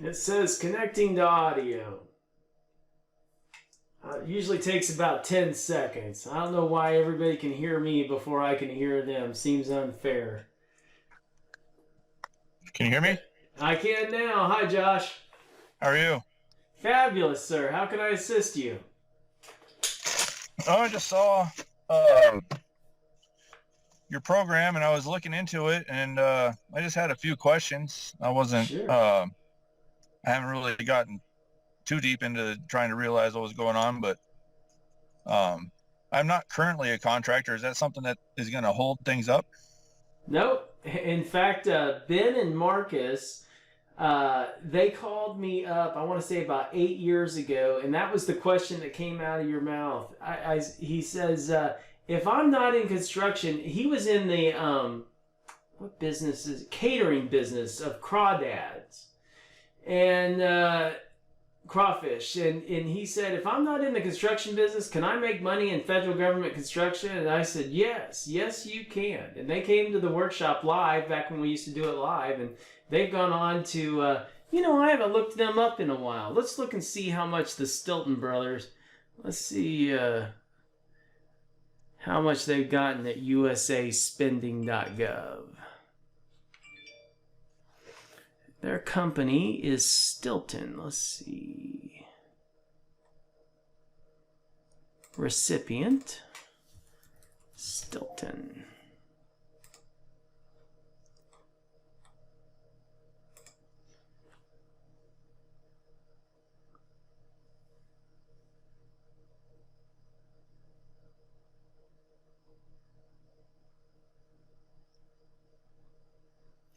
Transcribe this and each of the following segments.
It says connecting to audio. It usually takes about 10 seconds. I don't know why everybody can hear me before I can hear them. Seems unfair. Can you hear me? I can now. Hi, Josh. How are you? Fabulous, sir. How can I assist you? Oh, I just saw your program and I was looking into it, and I just had a few questions. Sure. I haven't really gotten too deep into trying to realize what was going on, but I'm not currently a contractor. Is that something that is going to hold things up? Nope. In fact, Ben and Marcus, they called me up, I want to say about 8 years ago, and that was the question that came out of your mouth. He says, if I'm not in construction, he was in the, what business is it? Catering business of crawdads and crawfish. And he said, if I'm not in the construction business, can I make money in federal government construction? And I said, yes, you can. And they came to the workshop live back when we used to do it live, and they've gone on to, I haven't looked them up in a while. Let's look and see how much the Stilton brothers, let's see how much they've gotten at usaspending.gov. Their company is Stilton. Let's see. Recipient, Stilton.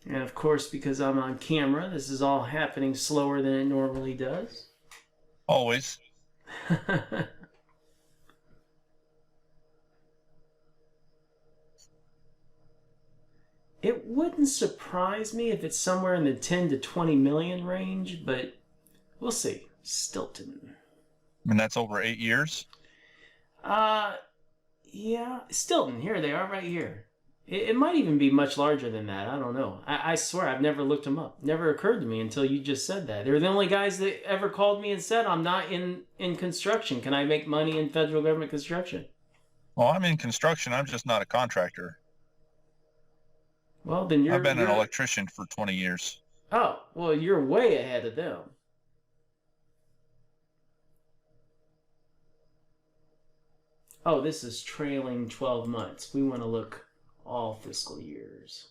And of course, because I'm on camera, this is all happening slower than it normally does. Always. It wouldn't surprise me if it's somewhere in the 10 to 20 million range, but we'll see. Stilton. And that's over 8 years? Yeah, Stilton. Here they are right here. It might even be much larger than that. I don't know. I swear I've never looked them up. Never occurred to me until you just said that. They're the only guys that ever called me and said, I'm not in construction. Can I make money in federal government construction? Well, I'm in construction. I'm just not a contractor. Well, then I've been an electrician for 20 years. Oh, well, you're way ahead of them. Oh, this is trailing 12 months. We want to look all fiscal years.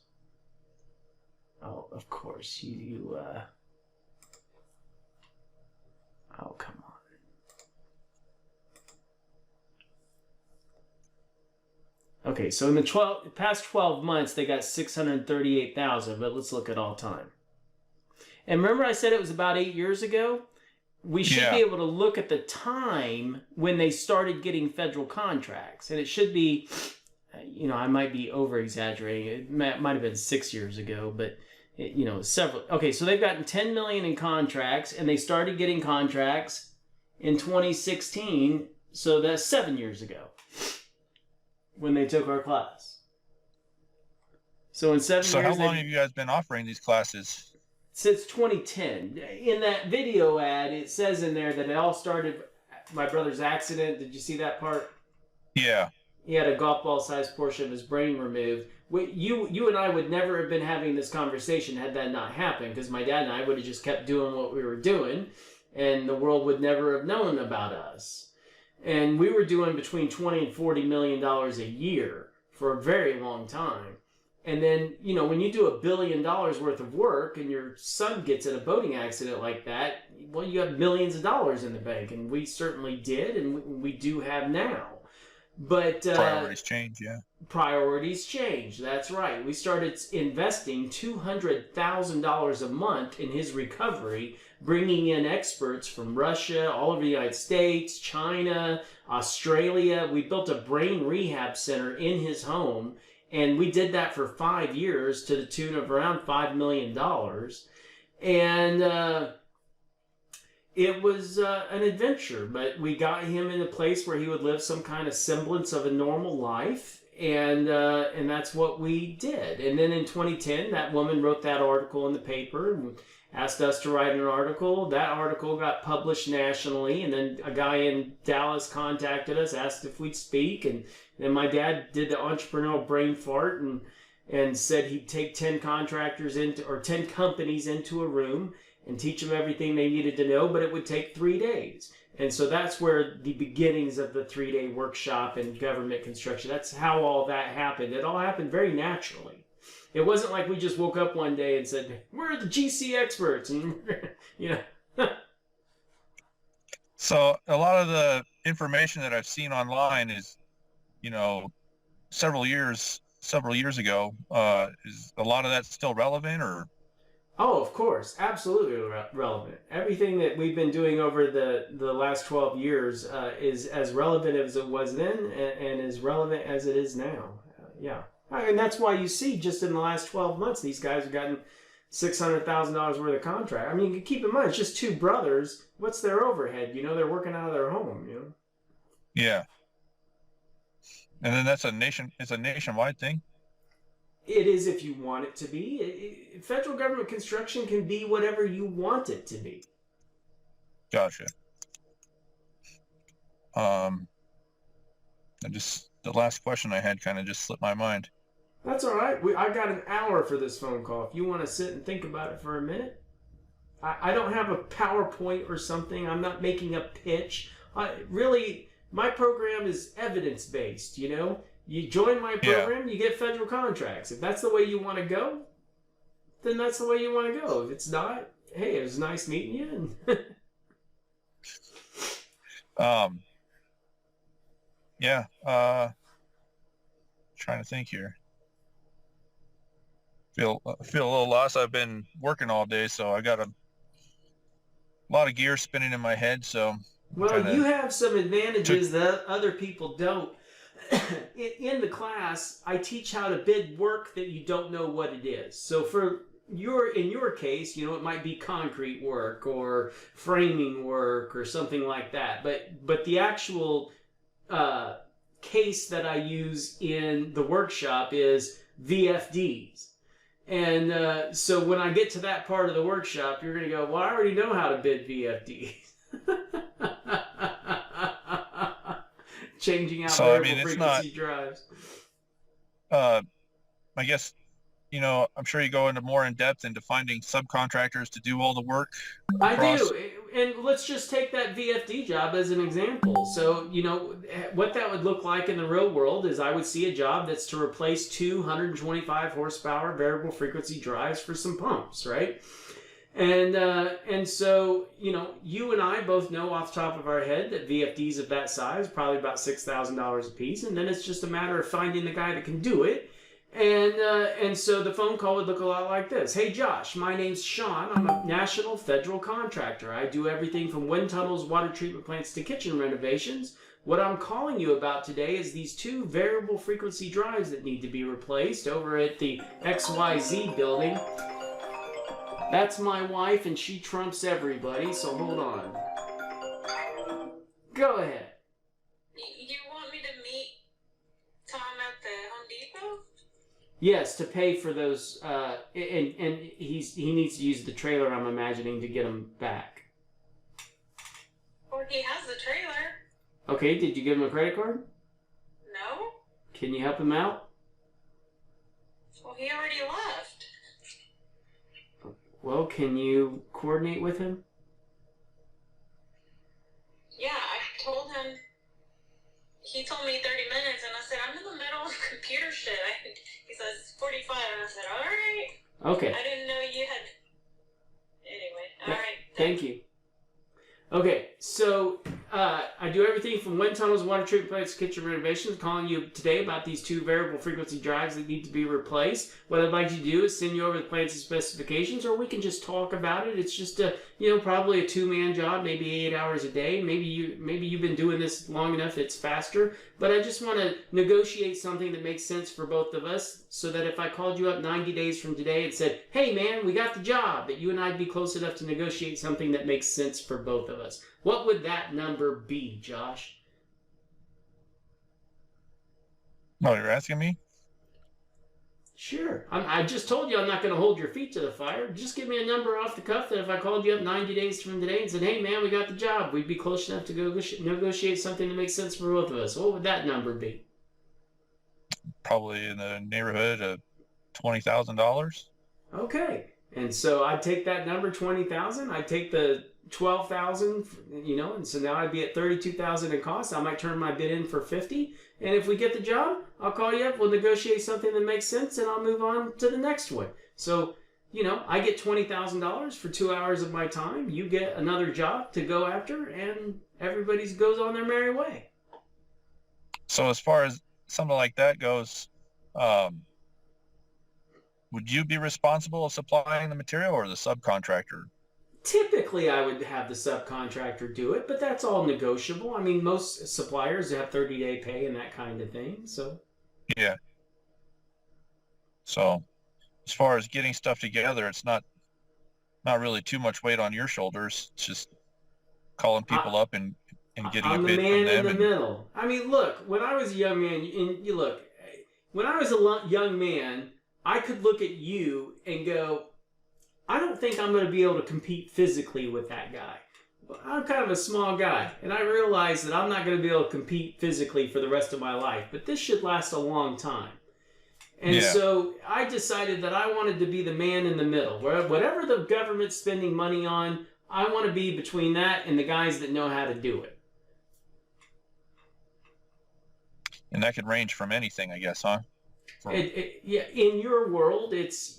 Oh, of course, oh, come on. Okay, so in the past 12 months, they got 638,000, but let's look at all time. And remember I said it was about 8 years ago? We should be able to look at the time when they started getting federal contracts. And it should be, I might be over-exaggerating. It might have been 6 years ago, but, several. Okay, so they've gotten $10 million in contracts, and they started getting contracts in 2016, so that's 7 years ago when they took our class. So in 7 years... So how long have you guys been offering these classes? Since 2010. In that video ad, it says in there that it all started my brother's accident. Did you see that part? Yeah. He had a golf ball sized portion of his brain removed. You and I would never have been having this conversation had that not happened, because my dad and I would have just kept doing what we were doing, and the world would never have known about us. And we were doing between $20 and $40 million a year for a very long time. And then, when you do $1 billion worth of work and your son gets in a boating accident like that, well, you have millions of dollars in the bank. And we certainly did, and we do have now. But priorities change, yeah. Priorities change, that's right. We started investing $200,000 a month in his recovery, bringing in experts from Russia, all over the United States, China, Australia. We built a brain rehab center in his home. And we did that for 5 years to the tune of around $5 million. And it was an adventure, but we got him in a place where he would live some kind of semblance of a normal life. and that's what we did. And then in 2010, that woman wrote that article in the paper and asked us to write an article. That article got published nationally, and then a guy in Dallas contacted us, asked if we'd speak, and then my dad did the entrepreneurial brain fart and said he'd take 10 contractors into, or 10 companies into a room and teach them everything they needed to know, but it would take 3 days. And so that's where the beginnings of the 3-day workshop in government construction, that's how all that happened. It all happened very naturally. It wasn't like we just woke up one day and said, we're the GC experts, and you know. So a lot of the information that I've seen online is, you know, several years ago. Is a lot of that still relevant, or? Oh, of course, absolutely relevant. Everything that we've been doing over the last 12 years is as relevant as it was then, and as relevant as it is now. Yeah. And that's why you see just in the last 12 months, these guys have gotten $600,000 worth of contract. I mean, keep in mind, it's just two brothers. What's their overhead? You know, they're working out of their home, you know? Yeah. And then it's a nationwide thing? It is if you want it to be. Federal government construction can be whatever you want it to be. Gotcha. The last question I had kind of just slipped my mind. That's all right. I got an hour for this phone call. If you want to sit and think about it for a minute. I don't have a PowerPoint or something. I'm not making a pitch. Really, my program is evidence-based, you know? You join my program, you get federal contracts. If that's the way you want to go, then that's the way you want to go. If it's not, hey, it was nice meeting you. Trying to think here. Feel a little lost. I've been working all day, so I got a lot of gears spinning in my head. So well, you have some advantages that other people don't. In the class, I teach how to bid work that you don't know what it is. So in your case, you know, it might be concrete work or framing work or something like that. But the actual case that I use in the workshop is VFDs. And so when I get to that part of the workshop, you're going to go, well, I already know how to bid VFDs. Changing out variable frequency drives. I guess, you know, I'm sure you go into more in depth into finding subcontractors to do all the work. I do. And let's just take that VFD job as an example. So, you know, what that would look like in the real world is I would see a job that's to replace 225 horsepower variable frequency drives for some pumps, right? And so, you know, you and I both know off the top of our head that VFDs of that size, probably about $6,000 a piece. And then it's just a matter of finding the guy that can do it. And so the phone call would look a lot like this. Hey, Josh, my name's Sean. I'm a national federal contractor. I do everything from wind tunnels, water treatment plants to kitchen renovations. What I'm calling you about today is these 2 variable frequency drives that need to be replaced over at the XYZ building. That's my wife, and she trumps everybody, so hold on. Go ahead. You want me to meet Tom at the Home Depot? Yes, to pay for those, and he needs to use the trailer, I'm imagining, to get him back. Well, he has the trailer. Okay, did you give him a credit card? No. Can you help him out? Well, he already left. Well, can you coordinate with him? Yeah, I told him. He told me 30 minutes, and I said, I'm in the middle of computer shit. He says 45, and I said, all right. Okay. I didn't know you had. Anyway, all right. Thank you. Okay, so I do everything from wind tunnels, water treatment plants, kitchen renovations. Calling you today about these 2 variable frequency drives that need to be replaced. What I'd like you to do is send you over the plans and specifications, or we can just talk about it. It's just probably a 2-man job, maybe 8 hours a day. Maybe you've been doing this long enough it's faster. But I just want to negotiate something that makes sense for both of us, so that if I called you up 90 days from today and said, hey man, we got the job, that you and I'd be close enough to negotiate something that makes sense for both of us. What would that number be, Josh? No, you're asking me? Sure. I just told you I'm not going to hold your feet to the fire. Just give me a number off the cuff that if I called you up 90 days from today and said, hey, man, we got the job, we'd be close enough to go negotiate something that makes sense for both of us. What would that number be? Probably in the neighborhood of $20,000. Okay. And so I'd take that number, 20,000. I'd take the 12,000, and so now I'd be at 32,000 in cost. I might turn my bid in for 50. And if we get the job, I'll call you up. We'll negotiate something that makes sense, and I'll move on to the next one. So, I get $20,000 for 2 hours of my time. You get another job to go after, and everybody goes on their merry way. So as far as something like that goes, would you be responsible of supplying the material or the subcontractor? Typically, I would have the subcontractor do it, but that's all negotiable. I mean, most suppliers have 30-day pay and that kind of thing. So Yeah. So as far as getting stuff together, it's not really too much weight on your shoulders. It's just calling people up and getting a bid from them. I'm the man in the middle. I mean, look, when I was a young man, when I was a young man, I could look at you and go, I don't think I'm going to be able to compete physically with that guy. I'm kind of a small guy, and I realize that I'm not going to be able to compete physically for the rest of my life, but this should last a long time. And so I decided that I wanted to be the man in the middle. Whatever the government's spending money on, I want to be between that and the guys that know how to do it. And that could range from anything, I guess, huh? In your world, it's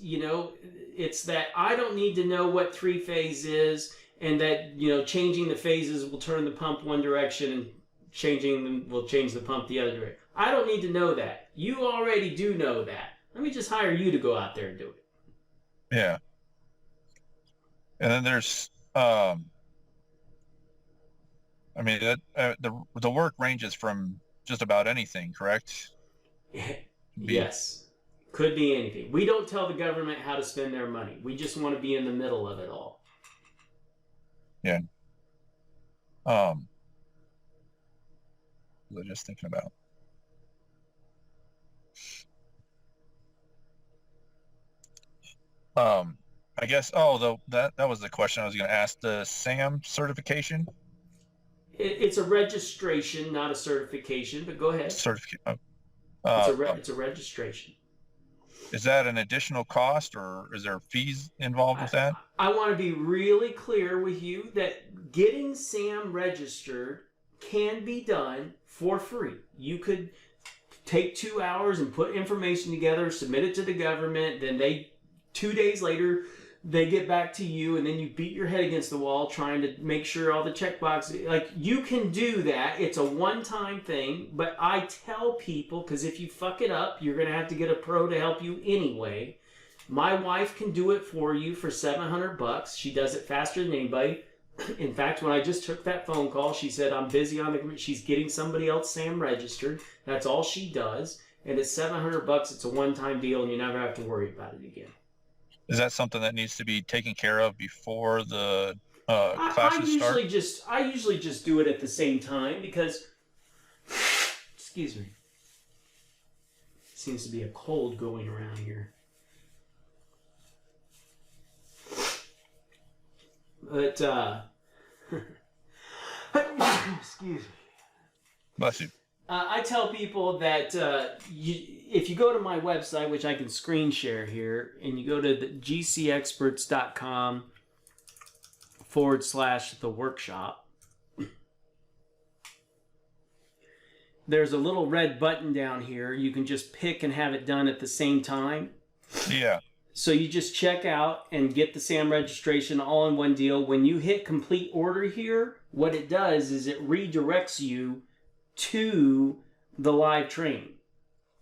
that I don't need to know what three-phase is, and that changing the phases will turn the pump one direction and changing them will change the pump the other direction. I don't need to know that. You already do know that. Let me just hire you to go out there and do it. Yeah. And then there's, I mean, the work ranges from just about anything, correct? Yes. Could be anything. We don't tell the government how to spend their money. We just want to be in the middle of it all. Yeah. What was I just thinking about? I guess, that was the question I was going to ask. The SAM certification? It's a registration, not a certification, but go ahead. Certification. It's a registration. Is that an additional cost, or is there fees involved with that? I want to be really clear with you that getting SAM registered can be done for free. You could take 2 hours and put information together, submit it to the government, then 2 days later, they get back to you, and then you beat your head against the wall trying to make sure all the checkboxes, you can do that. It's a one-time thing, but I tell people, because if you fuck it up, you're going to have to get a pro to help you anyway. My wife can do it for you for $700. She does it faster than anybody. In fact, when I just took that phone call, she said, I'm busy she's getting somebody else SAM registered. That's all she does. And it's $700. It's a one-time deal, and you never have to worry about it again. Is that something that needs to be taken care of before the classes start? I usually just do it at the same time because, excuse me, seems to be a cold going around here. But, excuse me. Bless you. I tell people that if you go to my website, which I can screen share here, and you go to the gcexperts.com/the workshop, there's a little red button down here. You can just pick and have it done at the same time. Yeah. So you just check out and get the SAM registration all in one deal. When you hit complete order here, what it does is it redirects you to the live training.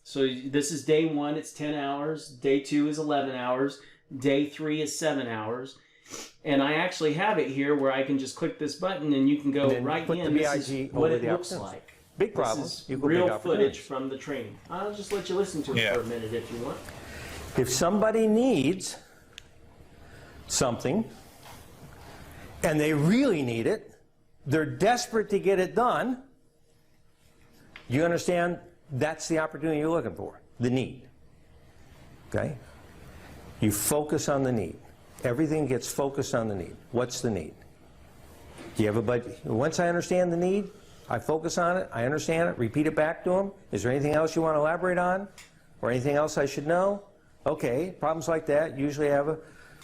So this is day 1, it's 10 hours. Day 2 is 11 hours. Day 3 is 7 hours. And I actually have it here where I can just click this button and you can go right in. This is what it looks like. Big problem. This is real footage from the training. I'll just let you listen to it for a minute if you want. If somebody needs something and they really need it, they're desperate to get it done, you understand that's the opportunity you're looking for, the need. Okay? You focus on the need. Everything gets focused on the need. What's the need? Do you have a budget? Once I understand the need, I focus on it, I understand it, repeat it back to them. Is there anything else you want to elaborate on? Or anything else I should know? Okay, problems like that usually have a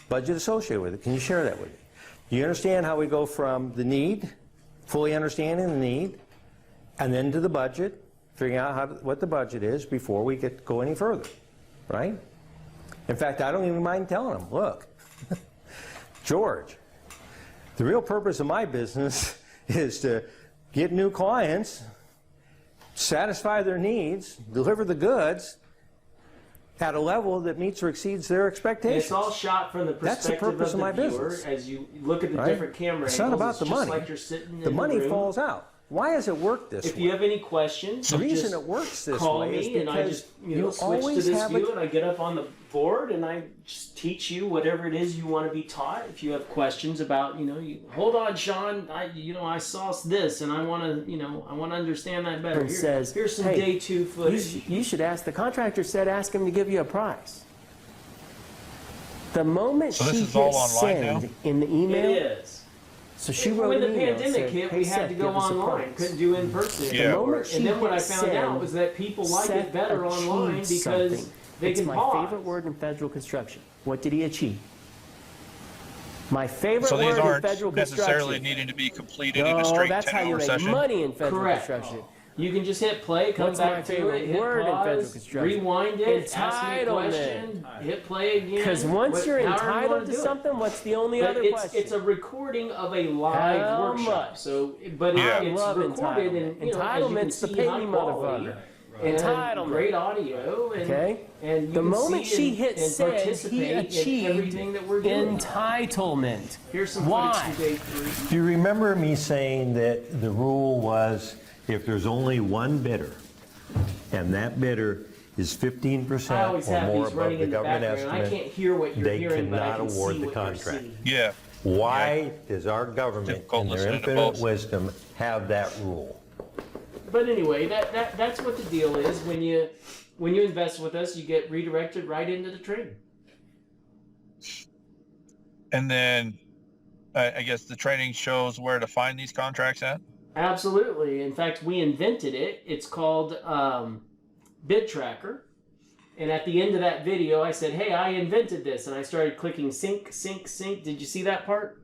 budget associated with it. Can you share that with me? Do you understand how we go from the need, fully understanding the need, and then to the budget, figuring out what the budget is before we go any further, right? In fact, I don't even mind telling them, look, George, the real purpose of my business is to get new clients, satisfy their needs, deliver the goods at a level that meets or exceeds their And expectations. it's all shot from the That's the perspective purpose of the of my viewer business. as you look at the Right? different camera It's angles. not about It's the just money. like you're sitting The in money room. falls out. Why does it work this If way? you have any questions, The you reason just it works this call way is me and I because just you switch to always this have view and I get up on the board and I just teach you whatever it is you want to be taught. If you have questions about, hold on, Sean, I saw this and I want to, I want to understand that better. And says, here's some hey, day 2 footage. You should ask, the contractor said ask him to give you a price. The moment So this she is all hit online send now? in the It email, is. so she wrote When the an email pandemic saying, hit, hey, we had Seth, to go give us a online. price. Couldn't do in person Yeah. anymore. moment she And then what I hit found out send, was that people like Seth it better online achieved because something. they It's can my pause. favorite word in federal construction. What did he achieve? My favorite So these word in aren't federal necessarily construction. needing to be completed in a No, straight that's how you 10-hour make session. money in federal Correct. construction. You can just hit play, come What's my back to favorite it, hit word in federal pause, construction? rewind it, ask me a Entitlement. question, hit play again. Because once you're however you wanna entitled to do it. something, what's the only But other it's, question? it's a recording of a live How workshop. much? So, but Yeah. it's love recorded entitlement. and as you can Entitlement's the see, pay high me quality motherfucker. and Entitlement. great audio and Okay? and you The can moment see she and, hit and send, participate he in achieved everything that we're doing. entitlement. Here's some Why? footage from day 3. Do you remember me saying that the rule was if there's only one bidder, and that bidder is I 15% always or have more these above running the in the government background. I estimate, can't hear what you're they hearing, but I cannot can award see the what you're contract. seeing. Yeah. why does our government, Difficult in their listening to infinite both. wisdom, have that rule? But anyway, that's what the deal is. When you invest with us, you get redirected right into the training. And then I guess the training shows where to find these contracts at. Absolutely. In fact, we invented it. It's called Bid Tracker. And at the end of that video, I said, "Hey, I invented this," and I started clicking sync, sync, sync. Did you see that part?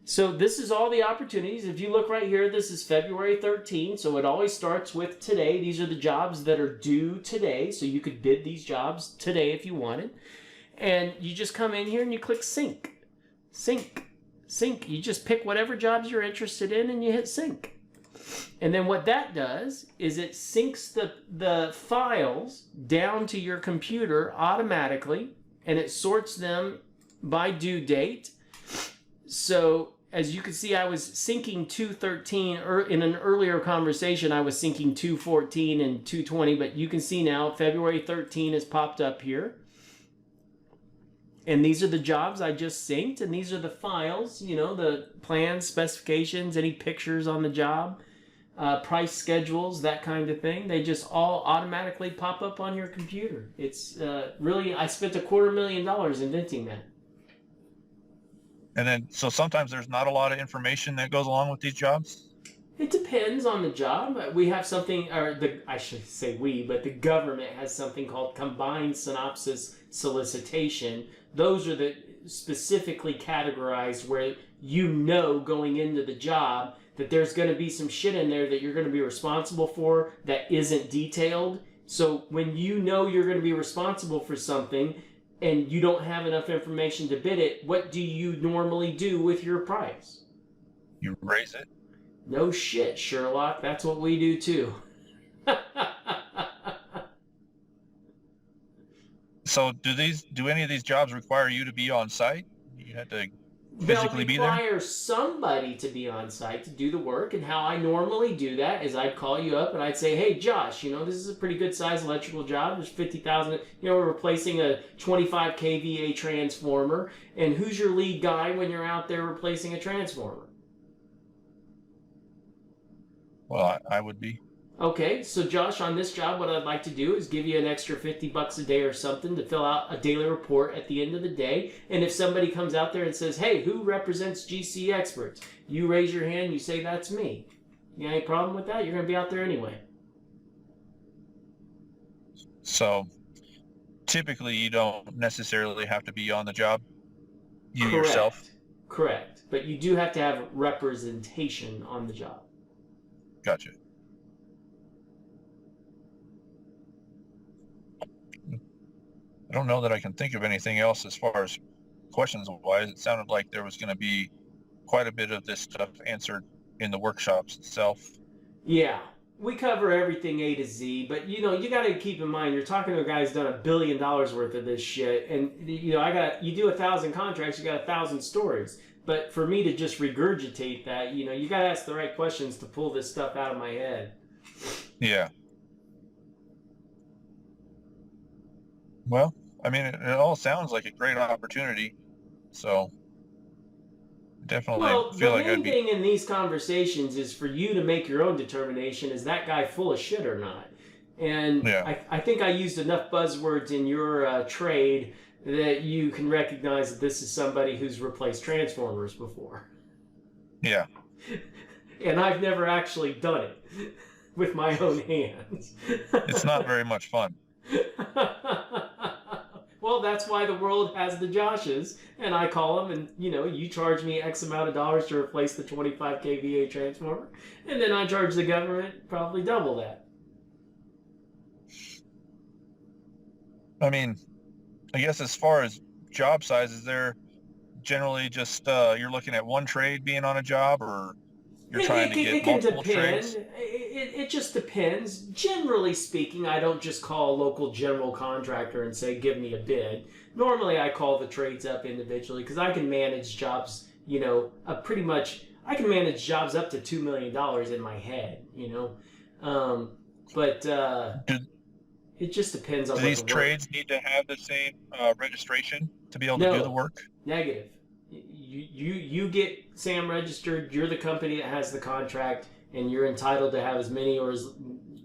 So this is all the opportunities. If you look right here, this is February 13th. So it always starts with today. These are the jobs that are due today. So you could bid these jobs today if you wanted. And you just come in here and you click sync, sync, sync. You just pick whatever jobs you're interested in and you hit sync. And then what that does is it syncs the files down to your computer automatically and it sorts them by due date. So as you can see, I was syncing 213 in an earlier conversation. I was syncing 214 and 220, but you can see now February 13 has popped up here. And these are the jobs I just synced, and these are the files, the plans, specifications, any pictures on the job, price schedules, that kind of thing. They just all automatically pop up on your computer. It's really, I spent $250,000 inventing that. And then, so sometimes there's not a lot of information that goes along with these jobs. It depends on the job. We have something, I should say we, but the government has something called combined synopsis solicitation. Those are the specifically categorized where going into the job that there's going to be some shit in there that you're going to be responsible for that isn't detailed. So when you're going to be responsible for something and you don't have enough information to bid it, what do you normally do with your price? You raise it. No shit, Sherlock. That's what we do too. So do any of these jobs require you to be on site? You have to physically be They'll there? require somebody to be on site to do the work, and how I normally do that is I'd call you up and I'd say, "Hey, Josh, this is a pretty good size electrical job. There's 50,000. We're replacing a 25 kVA transformer, and who's your lead guy when you're out there replacing a transformer?" Well, I would be. Okay, so Josh, on this job, what I'd like to do is give you an extra $50 a day or something to fill out a daily report at the end of the day. And if somebody comes out there and says, hey, who represents GC Experts? You raise your hand, you say, that's me. You got any problem with that? You're going to be out there anyway. So typically you don't necessarily have to be on the job, you Correct. yourself. Correct. But you do have to have representation on the job. Gotcha. I don't know that I can think of anything else as far as questions wise. It sounded like there was going to be quite a bit of this stuff answered in the workshops itself. Yeah, we cover everything A to Z, but you got to keep in mind, you're talking to a guy who's done $1 billion worth of this shit, and you do 1,000 contracts, you got 1,000 stories. But for me to just regurgitate that, you got to ask the right questions to pull this stuff out of my head. Yeah. Well, I mean, it all sounds like a great opportunity, so definitely feel like the main I'd be. thing in these conversations is for you to make your own determination: is that guy full of shit or not? And Yeah. I think I used enough buzzwords in your trade that you can recognize that this is somebody who's replaced transformers before. Yeah. And I've never actually done it with my own hands. It's not very much fun. Well, that's why the world has the Joshes, and I call them, and you charge me X amount of dollars to replace the 25 kVA transformer, and then I charge the government probably double that. I mean, I guess as far as job sizes, they're generally just you're looking at one trade being on a job, or you're trying to get multiple trades. It just depends. Generally speaking, I don't just call a local general contractor and say, give me a bid. Normally, I call the trades up individually because I can manage jobs, pretty much, I can manage jobs up to $2 million in my head, it just depends on Do these trades need to have the same registration to be able to do the work? Negative. You get SAM registered, you're the company that has the contract, and you're entitled to have as many or as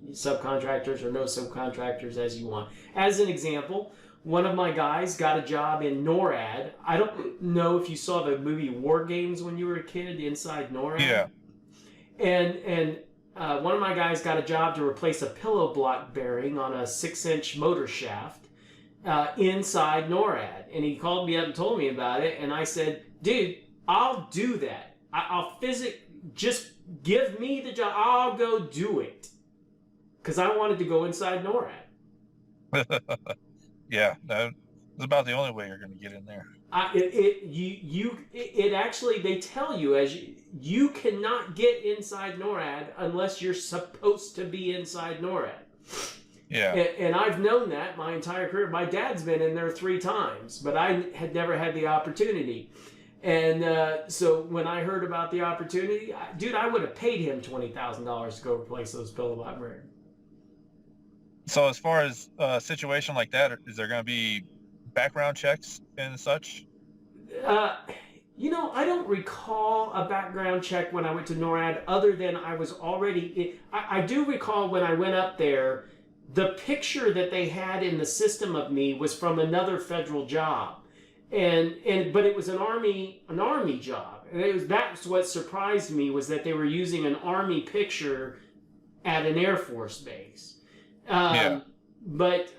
subcontractors or no subcontractors as you want. As an example, one of my guys got a job in NORAD. I don't know if you saw the movie War Games when you were a kid, inside NORAD. Yeah. And one of my guys got a job to replace a pillow block bearing on a 6-inch motor shaft inside NORAD. And he called me up and told me about it. And I said, dude, I'll do that. I'll just give me the job. I'll go do it. Because I wanted to go inside NORAD. Yeah, that's about the only way you're going to get in there. It actually, they tell you you cannot get inside NORAD unless you're supposed to be inside NORAD. Yeah. And I've known that my entire career. My dad's been in there 3 times, but I had never had the opportunity. And so when I heard about the opportunity, I would have paid him $20,000 to go replace those pillow block bearings. So as far as a situation like that, is there going to be background checks and such? I don't recall a background check when I went to NORAD other than I was already... I do recall when I went up there, the picture that they had in the system of me was from another federal job. But it was an army job. And that's what surprised me, was that they were using an army picture at an Air Force base. But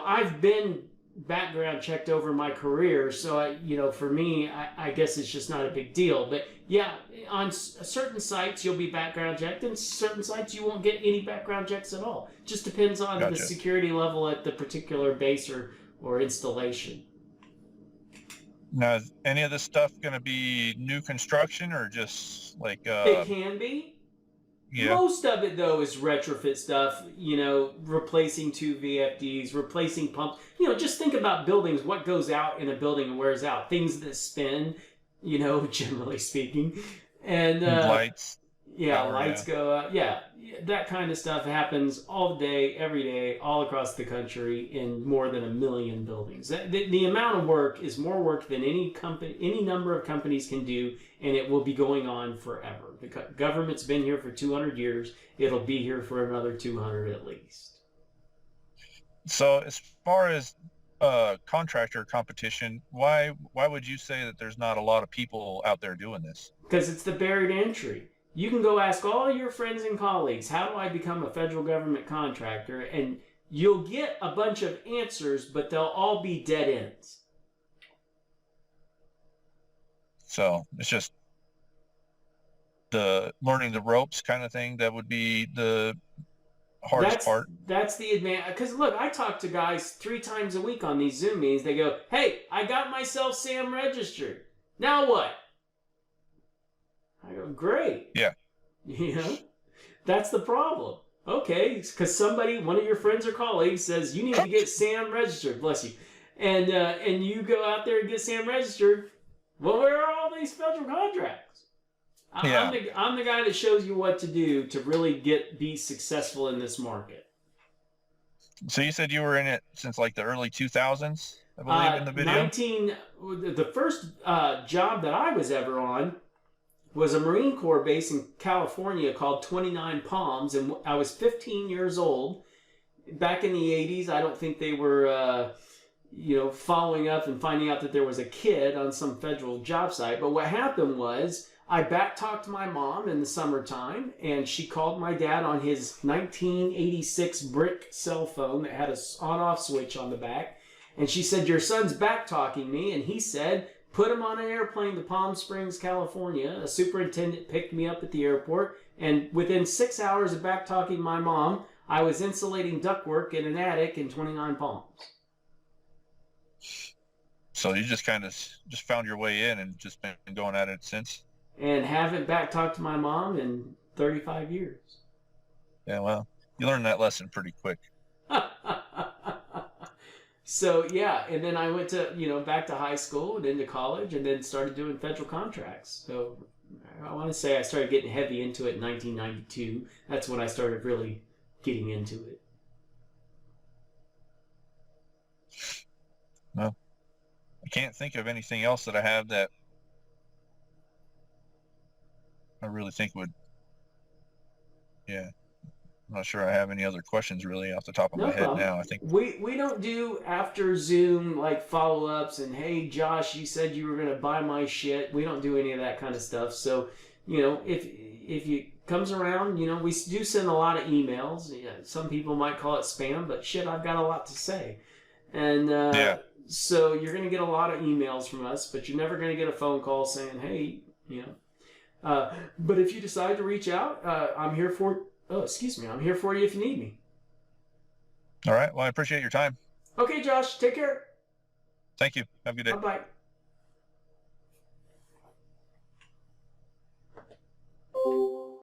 I've been background checked over my career, so for me, I guess it's just not a big deal. But yeah, on certain sites you'll be background checked, and certain sites you won't get any background checks at all. Just depends on the security level at the particular base or installation. Now, is any of this stuff going to be new construction or just like... It can be. Yeah. Most of it, though, is retrofit stuff, replacing 2 VFDs, replacing pumps. Just think about buildings, what goes out in a building and wears out. Things that spin, generally speaking. And lights. Yeah, power, lights go out. Yeah, that kind of stuff happens all day, every day, all across the country in more than 1 million buildings. The amount of work is more work than any number of companies can do, and it will be going on forever. The government's been here for 200 years. It'll be here for another 200 at least. So as far as contractor competition, why would you say that there's not a lot of people out there doing this? Because it's the barrier to entry. You can go ask all your friends and colleagues, how do I become a federal government contractor? And you'll get a bunch of answers, but they'll all be dead ends. So it's just the learning the ropes kind of thing that would be the hardest part. That's the advantage. Because look, I talk to guys 3 times a week on these Zoom meetings. They go, hey, I got myself SAM registered. Now what? I go, great. Yeah. You know, that's the problem. Okay, because one of your friends or colleagues says you need to get SAM registered. Bless you. And you go out there and get SAM registered. Well, where are all these federal contracts? Yeah. I'm the guy that shows you what to do to really be successful in this market. So you said you were in it since like the early 2000s, I believe, in the video? The first job that I was ever on was a Marine Corps base in California called 29 Palms, and I was 15 years old. Back in the 80s, I don't think they were, following up and finding out that there was a kid on some federal job site. But what happened was I back-talked my mom in the summertime, and she called my dad on his 1986 brick cell phone that had a on-off switch on the back. And she said, your son's back-talking me, and he said, put him on an airplane to Palm Springs, California. A superintendent picked me up at the airport, and within 6 hours of back-talking my mom, I was insulating ductwork in an attic in 29 Palms. So you just kind of just found your way in and just been going at it since? And haven't back-talked to my mom in 35 years. Yeah, well, you learned that lesson pretty quick. So, yeah, and then I went to, back to high school and into college and then started doing federal contracts. So I want to say I started getting heavy into it in 1992. That's when I started really getting into it. Well, I can't think of anything else that I have that I really think would, I'm not sure I have any other questions really off the top of my head now. I think we don't do after Zoom like follow-ups and, hey, Josh, you said you were going to buy my shit. We don't do any of that kind of stuff. So, if you comes around, we do send a lot of emails. Yeah, some people might call it spam, but shit, I've got a lot to say. And so you're going to get a lot of emails from us, but you're never going to get a phone call saying, hey, but if you decide to reach out, I'm here for I'm here for you if you need me. All right. Well, I appreciate your time. Okay, Josh, take care. Thank you. Have a good day. Bye-bye.